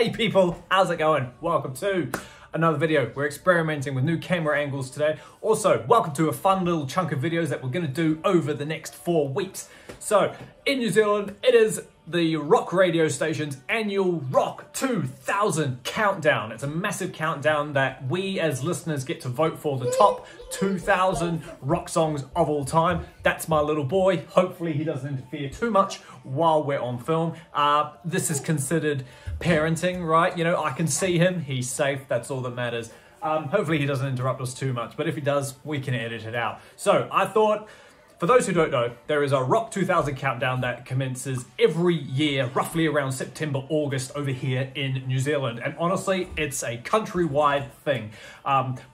Hey people, how's it going? Welcome to another video. We're experimenting with new camera angles today. Also, welcome to a fun little chunk of videos that we're going to do over the next 4 weeks. So, in New Zealand, it is the rock radio station's annual Rock 2000 countdown. It's a massive countdown that we as listeners get to vote for the top 2000 rock songs of all time. That's my little boy. Hopefully he doesn't interfere too much while we're on film. This is considered parenting, right? You know, I can see him, he's safe, that's all that matters. Hopefully he doesn't interrupt us too much, but if he does, we can edit it out. So I thought, for those who don't know, there is a Rock 2000 countdown that commences every year, roughly around September, August over here in New Zealand. And honestly, it's a countrywide thing.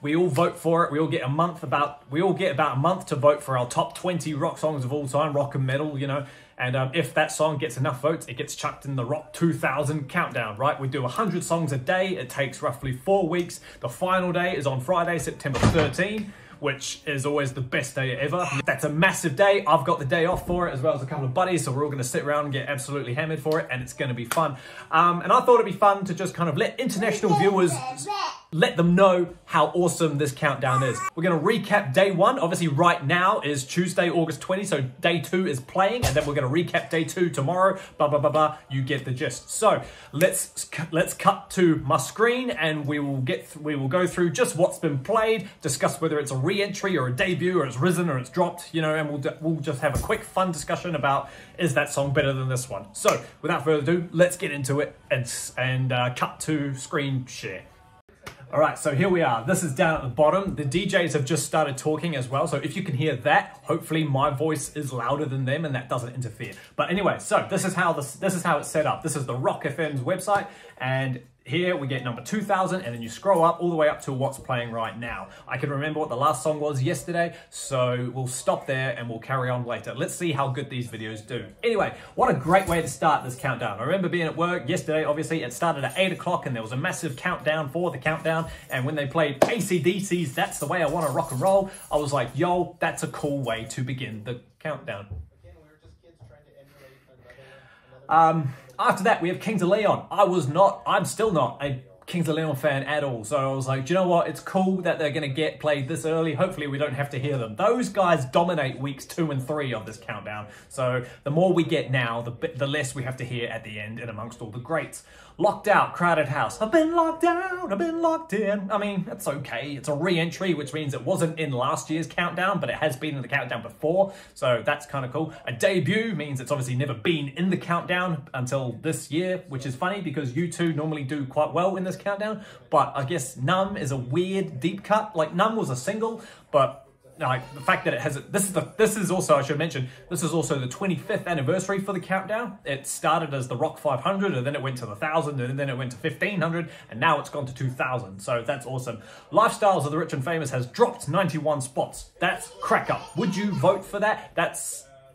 We all vote for it. We all get about a month to vote for our top 20 rock songs of all time, rock and metal, you know. And if that song gets enough votes, it gets chucked in the Rock 2000 countdown, right? We do 100 songs a day. It takes roughly 4 weeks. The final day is on Friday, September 13. Which is always the best day ever. That's a massive day. I've got the day off for it, as well as a couple of buddies, so we're all gonna sit around and get absolutely hammered for it, and it's gonna be fun. And I thought it'd be fun to just kind of let international viewers, let them know how awesome this countdown is. We're gonna recap day one. Obviously right now is Tuesday, August 20, so day 2 is playing, and then we're gonna recap day 2 tomorrow, blah, blah, blah, blah. You get the gist. So let's cut to my screen, and we will go through just what's been played, discuss whether it's a re-entry or a debut, or it's risen or it's dropped, you know, and we'll just have a quick fun discussion about, is that song better than this one? So without further ado, let's get into it and cut to screen share. All right, so here we are. This is down at the bottom. The DJs have just started talking as well. So if you can hear that, hopefully my voice is louder than them and that doesn't interfere. But anyway, so this is how it's set up. This is the Rock FM's website, and here we get number 2000, and then you scroll up all the way up to what's playing right now. I can remember what the last song was yesterday, so we'll stop there and we'll carry on later. Let's see how good these videos do. Anyway, what a great way to start this countdown. I remember being at work yesterday, obviously, it started at 8 o'clock and there was a massive countdown for the countdown, and when they played AC/DC's That's the Way I Want to Rock and Roll, I was like, yo, that's a cool way to begin the countdown. After that, we have Kings of Leon. I'm still not a Kings of Leon fan at all. So I was like, do you know what? It's cool that they're going to get played this early. Hopefully we don't have to hear them. Those guys dominate weeks 2 and 3 of this countdown. So the more we get now, the less we have to hear at the end and amongst all the greats. Locked Out, Crowded House. I've been locked out, I've been locked in. I mean, that's okay. It's a re-entry, which means it wasn't in last year's countdown, but it has been in the countdown before. So that's kind of cool. A debut means it's obviously never been in the countdown until this year, which is funny because U2 normally do quite well in this countdown. But I guess Numb is a weird deep cut. Like, Numb was a single, but like the fact that it has this is also, I should mention, this is also the 25th anniversary for the countdown. It started as the Rock 500, and then it went to the 1000, and then it went to 1500, and now it's gone to 2000. So that's awesome. Lifestyles of the Rich and Famous has dropped 91 spots. That's crack up. Would you vote for that?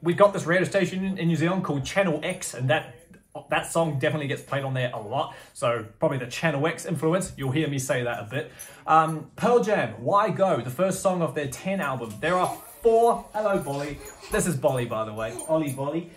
We've got this radio station in New Zealand called Channel X, and that song definitely gets played on there a lot. So probably the Channel X influence. You'll hear me say that a bit. Pearl Jam, Why Go? The first song of their 10 album. There are 4, hello Bolly. This is Bolly, by the way, Ollie Bolly.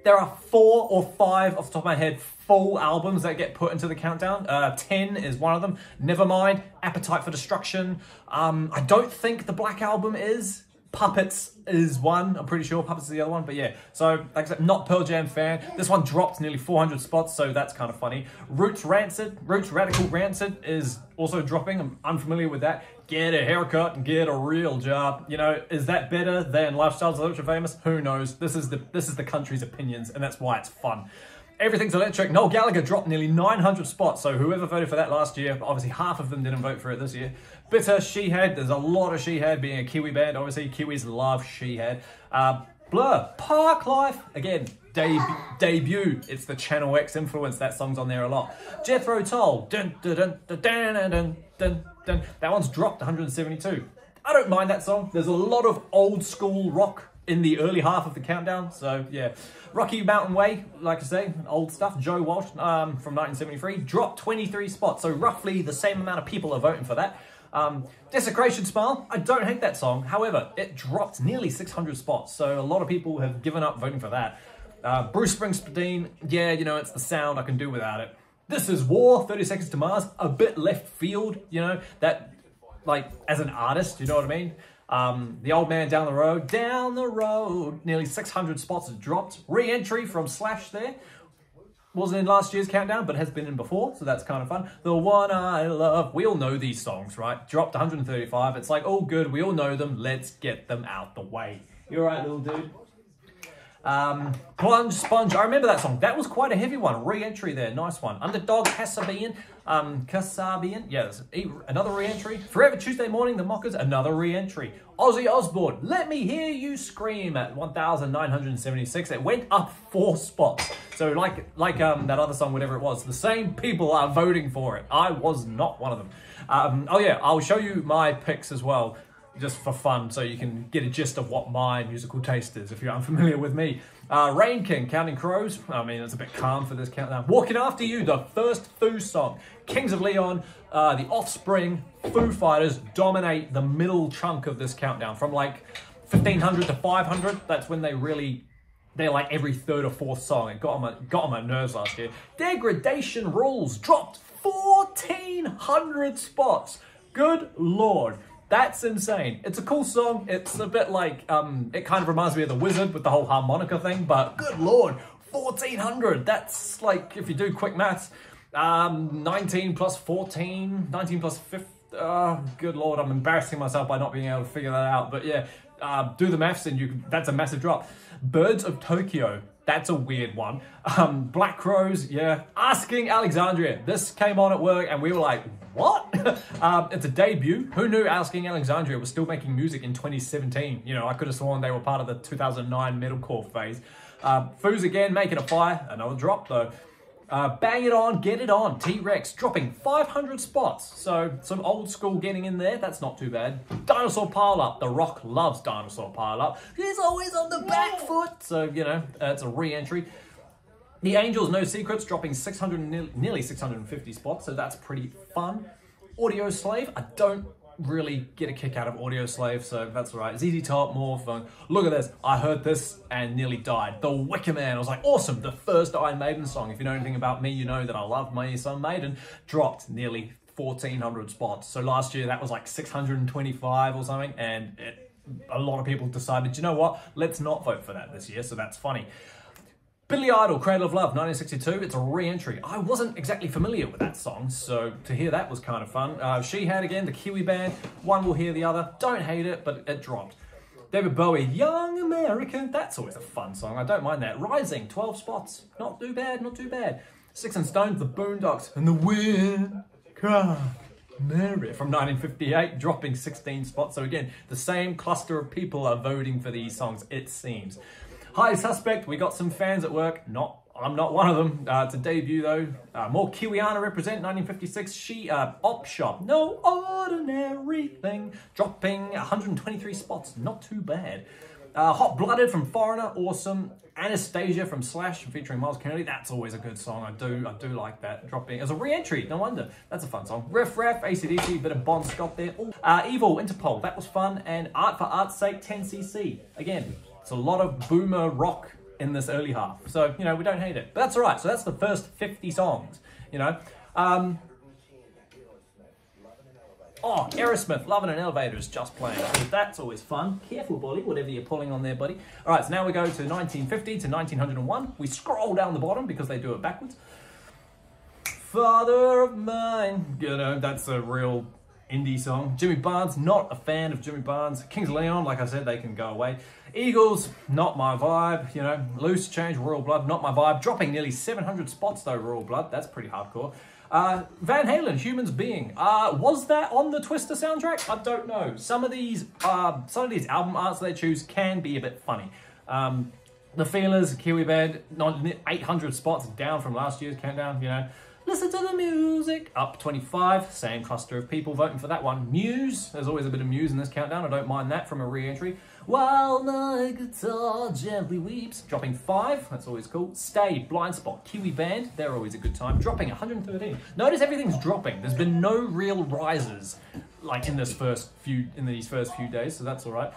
There are 4 or 5 off the top of my head full albums that get put into the countdown. 10 is one of them. Nevermind, Appetite for Destruction. I don't think the Black Album is. Puppets is one, I'm pretty sure. Puppets is the other one, but yeah. So, like I said, not Pearl Jam fan. This one dropped nearly 400 spots, so that's kind of funny. Roots Radical Rancid is also dropping. I'm unfamiliar with that. Get a haircut and get a real job. You know, is that better than Lifestyles of the Rich and Famous? Who knows? This is the country's opinions, and that's why it's fun. Everything's Electric. Noel Gallagher dropped nearly 900 spots, so whoever voted for that last year, obviously half of them didn't vote for it this year. Bitter, Shihad. There's a lot of Shihad, being a Kiwi band, obviously. Kiwis love Shihad. Blur, Park Life. Again, debut. It's the Channel X influence. That song's on there a lot. Jethro Tull. Dun, dun, dun, dun, dun, dun, dun, dun. That one's dropped 172. I don't mind that song. There's a lot of old school rock in the early half of the countdown, so yeah. Rocky Mountain Way, like I say, old stuff. Joe Walsh from 1973, dropped 23 spots, so roughly the same amount of people are voting for that. Desecration Smile, I don't hate that song. However, it dropped nearly 600 spots, so a lot of people have given up voting for that. Bruce Springsteen, yeah, you know, it's the sound, I can do without it. This Is War, 30 Seconds to Mars, a bit left field, you know, that, like, as an artist, you know what I mean? The Old Man Down the Road, nearly 600 spots dropped. Re-entry from Slash there. Wasn't in last year's countdown, but has been in before, so that's kind of fun. The One I Love, we all know these songs, right? Dropped 135, it's like, oh good, we all know them, let's get them out the way. You all right, little dude? Plunge, Sponge, I remember that song. That was quite a heavy one. Re-entry there, nice one. Underdog, Kasabian, yes, another re-entry. Forever Tuesday Morning, The Mockers, another re-entry. Ozzy Osbourne, Let Me Hear You Scream at 1,976. It went up 4 spots. So like that other song, whatever it was, the same people are voting for it. I was not one of them. Oh yeah, I'll show you my picks as well, just for fun, so you can get a gist of what my musical taste is if you're unfamiliar with me. Rain King, Counting Crows. I mean, it's a bit calm for this countdown. Walking After You, the first Foo song. Kings of Leon, The Offspring, Foo Fighters dominate the middle chunk of this countdown. From like 1,500 to 500, that's when they're like every third or fourth song. It got on my nerves last year. Degradation Rules dropped 1,400 spots. Good Lord. That's insane. It's a cool song. It's a bit like, it kind of reminds me of The Wizard with the whole harmonica thing, but good Lord, 1,400. That's like, if you do quick maths, 19 plus 14, 19 plus 15, good Lord, I'm embarrassing myself by not being able to figure that out, but yeah, do the maths and that's a massive drop. Birds of Tokyo, that's a weird one. Black Crows, yeah. Asking Alexandria, this came on at work and we were like, what? It's a debut. Who knew Asking Alexandria was still making music in 2017? You know, I could have sworn they were part of the 2009 metalcore phase. Foos again, making a fire. Another drop though. Bang It On, Get It On. T-Rex dropping 500 spots. So some old school getting in there. That's not too bad. Dinosaur Pile Up. The Rock loves Dinosaur Pile Up. He's always on the back foot. So, you know, it's a re-entry. The Angels, No Secrets, dropping nearly 650 spots, so that's pretty fun. Audio Slave, I don't really get a kick out of Audio Slave, so that's all right. ZZ Top, more fun. Look at this, I heard this and nearly died. The Wicker Man, I was like, awesome, the first Iron Maiden song. If you know anything about me, you know that I love my son Maiden. Dropped nearly 1,400 spots. So last year that was like 625 or something, and a lot of people decided, you know what, let's not vote for that this year, so that's funny. Billy Idol, Cradle of Love, 1962, it's a re-entry. I wasn't exactly familiar with that song, so to hear that was kind of fun. She Had again, the Kiwi band, one will hear the other. Don't hate it, but it dropped. David Bowie, Young American, that's always a fun song, I don't mind that. Rising, 12 spots, not too bad, not too bad. Sticks and Stones, The Boondocks, and The Wind Cry Mary from 1958, dropping 16 spots. So again, the same cluster of people are voting for these songs, it seems. High Suspect, we got some fans at work. I'm not one of them. It's a debut though. More Kiwiana Represent, 1956. She, Op Shop, No Ordinary Thing, dropping 123 spots, not too bad. Hot Blooded from Foreigner, awesome. Anastasia from Slash, featuring Miles Kennedy, that's always a good song. I do like that. Dropping as a re-entry, no wonder. That's a fun song. Riff Raff, AC/DC, bit of Bon Scott there. Evil, Interpol, that was fun. And Art for Art's Sake, 10cc. Again, it's a lot of boomer rock in this early half. So, you know, we don't hate it. But that's all right. So that's the first 50 songs, you know. Oh, Aerosmith, Love in an Elevator is just playing. That's always fun. Careful, buddy, whatever you're pulling on there, buddy. All right, so now we go to 1950 to 1901. We scroll down the bottom because they do it backwards. Father of Mine. You know, that's a real indie song. Jimmy Barnes, not a fan of Jimmy Barnes. Kings of Leon, like I said, they can go away. Eagles, not my vibe, you know. Loose Change, Royal Blood, not my vibe. Dropping nearly 700 spots though, Royal Blood, that's pretty hardcore. Van Halen, Humans Being. Was that on the Twister soundtrack? I don't know. Some of these album arts they choose can be a bit funny. The Feelers, Kiwi band, 800 spots down from last year's countdown, you know. Listen to the Music, up 25, same cluster of people voting for that one. Muse, there's always a bit of Muse in this countdown, I don't mind that from a re-entry. While my guitar gently weeps, dropping 5, that's always cool. Stay, Blind Spot, Kiwi band, they're always a good time, dropping 113. Notice everything's dropping, there's been no real rises like in these first few days, so that's all right.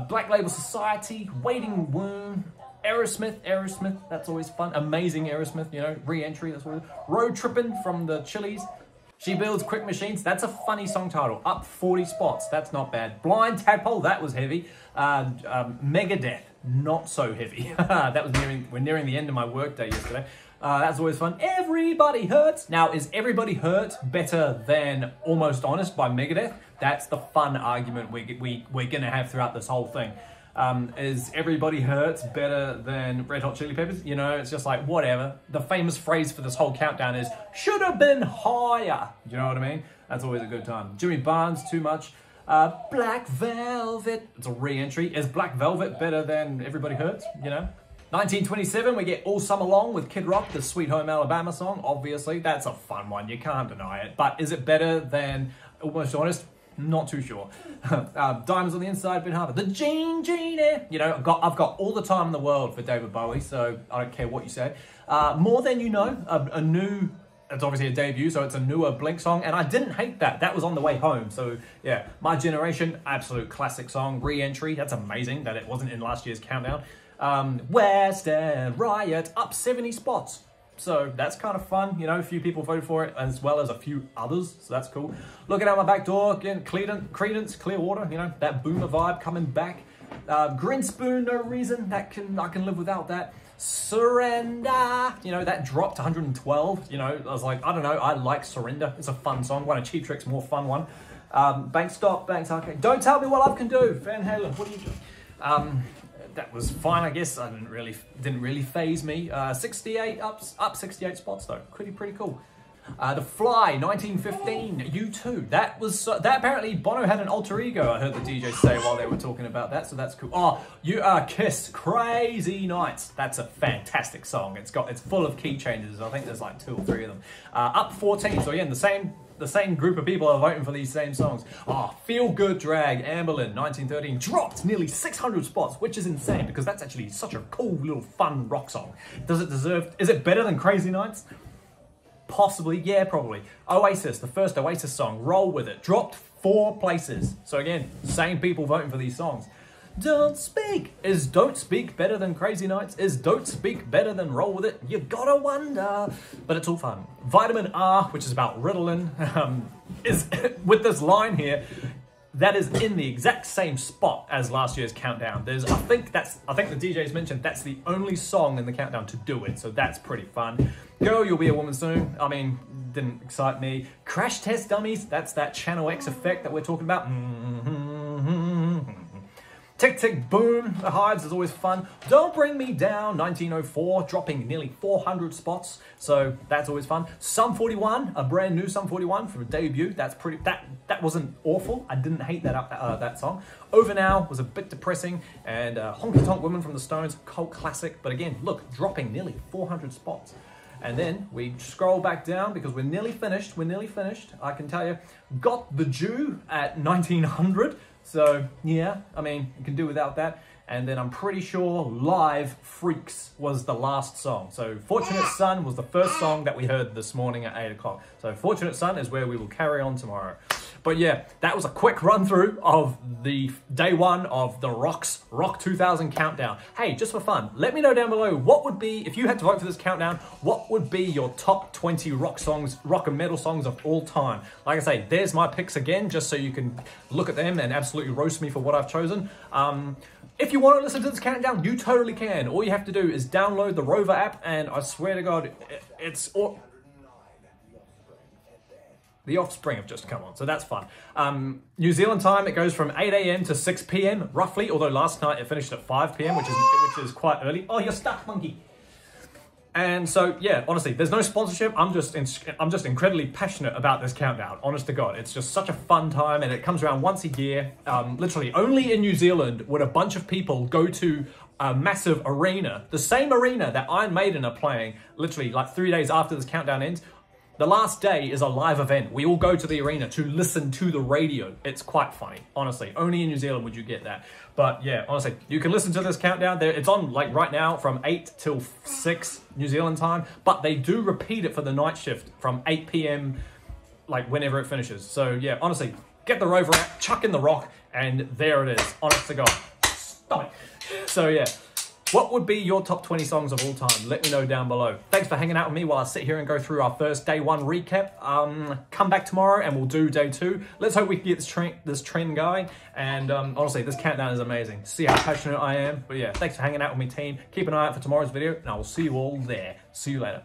Black Label Society, Waiting Wound, Aerosmith, that's always fun. Amazing Aerosmith, you know, re-entry, that's always. Road Trippin' from the Chili's. She Builds Quick Machines, that's a funny song title. Up 40 spots, that's not bad. Blind Tadpole, that was heavy. Megadeth, not so heavy. That was we're nearing the end of my workday yesterday. That's always fun. Everybody Hurts. Now, is Everybody Hurts better than Almost Honest by Megadeth? That's the fun argument we're gonna have throughout this whole thing. Is Everybody Hurts better than Red Hot Chili Peppers? You know, it's just like, whatever. The famous phrase for this whole countdown is, should have been higher. Do you know what I mean? That's always a good time. Jimmy Barnes, Too Much. Black Velvet, it's a re-entry. Is Black Velvet better than Everybody Hurts? You know? 1927, we get All Summer Long with Kid Rock, the Sweet Home Alabama song. Obviously, that's a fun one. You can't deny it. But is it better than Almost Honest? Not too sure. Diamonds on the Inside, Ben Harper. The Genie. You know, I've got all the time in the world for David Bowie, so I don't care what you say. More Than You Know, a new, it's obviously a debut, so it's a newer Blink song, and I didn't hate that. That was On the Way Home, so yeah. My Generation, absolute classic song. Re-entry, that's amazing that it wasn't in last year's countdown. West End Riot, up 70 spots. So that's kind of fun, you know, a few people voted for it as well as a few others, so that's cool. Looking out my back door, again, Creedence, Clearwater, you know, that boomer vibe coming back. Green Spoon, No Reason, I can live without that. Surrender, you know, that dropped to 112, you know, I was like, I don't know, I like Surrender, it's a fun song, one of Cheap Trick's more fun one. Bank Stop, Banks Arcade, Don't Tell Me What Love Can Do, Van Halen, what are you doing? That was fine, I guess. I didn't really phase me. 68 up 68 spots though. Pretty cool. The Fly, 1915, U2. That apparently Bono had an alter ego. I heard the DJ say while they were talking about that, so that's cool. Oh, You Are Kiss, Crazy Nights. That's a fantastic song. It's full of key changes. I think there's like 2 or 3 of them. Up 14. So again, the same group of people are voting for these same songs. Oh, Feel Good Drag, Amberlin, 1913, dropped nearly 600 spots, which is insane because that's actually such a cool little fun rock song. Is it better than Crazy Nights? Possibly, yeah, probably. Oasis, the first Oasis song, Roll With It, dropped 4 places. So again, same people voting for these songs. Don't Speak. Is Don't Speak better than Crazy Nights? Is Don't Speak better than Roll With It? You gotta wonder. But it's all fun. Vitamin R, which is about Ritalin, is with this line here, that is in the exact same spot as last year's countdown. I think the DJs mentioned that's the only song in the countdown to do it, so that's pretty fun. Girl, You'll Be a Woman Soon. I mean, didn't excite me. Crash Test Dummies, that's that Channel X effect that we're talking about. Tick Tick Boom, The Hives is always fun. Don't Bring Me Down, 1904, dropping nearly 400 spots, so that's always fun. Sum 41, a brand new Sum 41 for a debut. That wasn't awful. I didn't hate that song. Over Now was a bit depressing, and Honky Tonk Woman from the Stones, cult classic. But again, look, dropping nearly 400 spots. And then we scroll back down because we're nearly finished. I can tell you, Got the Jew at 1900. So yeah, I mean, you can do without that. And then I'm pretty sure Live Freaks was the last song. So Fortunate Son was the first song that we heard this morning at 8 o'clock. So Fortunate Son is where we will carry on tomorrow. But yeah, that was a quick run through of the day 1 of the Rock 2000 countdown. Hey, just for fun, let me know down below what would be, if you had to vote for this countdown, what would be your top 20 rock and metal songs of all time? Like I say, there's my picks again, just so you can look at them and absolutely roast me for what I've chosen. If you want to listen to this countdown, you totally can. All you have to do is download the Rover app, and I swear to God, The Offspring have just come on, so that's fun. New Zealand time, it goes from 8 AM to 6 PM, roughly, although last night it finished at 5 PM, which is quite early. Oh, you're stuck, monkey. And so, yeah, honestly, there's no sponsorship. I'm just incredibly passionate about this countdown, honest to God. It's just such a fun time, and it comes around once a year. Literally, only in New Zealand would a bunch of people go to a massive arena, the same arena that Iron Maiden are playing, literally like 3 days after this countdown ends. The last day is a live event. We all go to the arena to listen to the radio. It's quite funny, honestly. Only in New Zealand would you get that. But yeah, honestly, you can listen to this countdown. It's on like right now from 8 till 6 New Zealand time, but they do repeat it for the night shift from 8 PM, like whenever it finishes. So yeah, honestly, get the Rover app, chuck in the rock, and there it is. Honest to God. Stop it. So yeah. What would be your top 20 songs of all time? Let me know down below. Thanks for hanging out with me while I sit here and go through our first day 1 recap. Come back tomorrow and we'll do day 2. Let's hope we can get this trend going. And honestly, this countdown is amazing. See how passionate I am. But yeah, thanks for hanging out with me, team. Keep an eye out for tomorrow's video, and I will see you all there. See you later.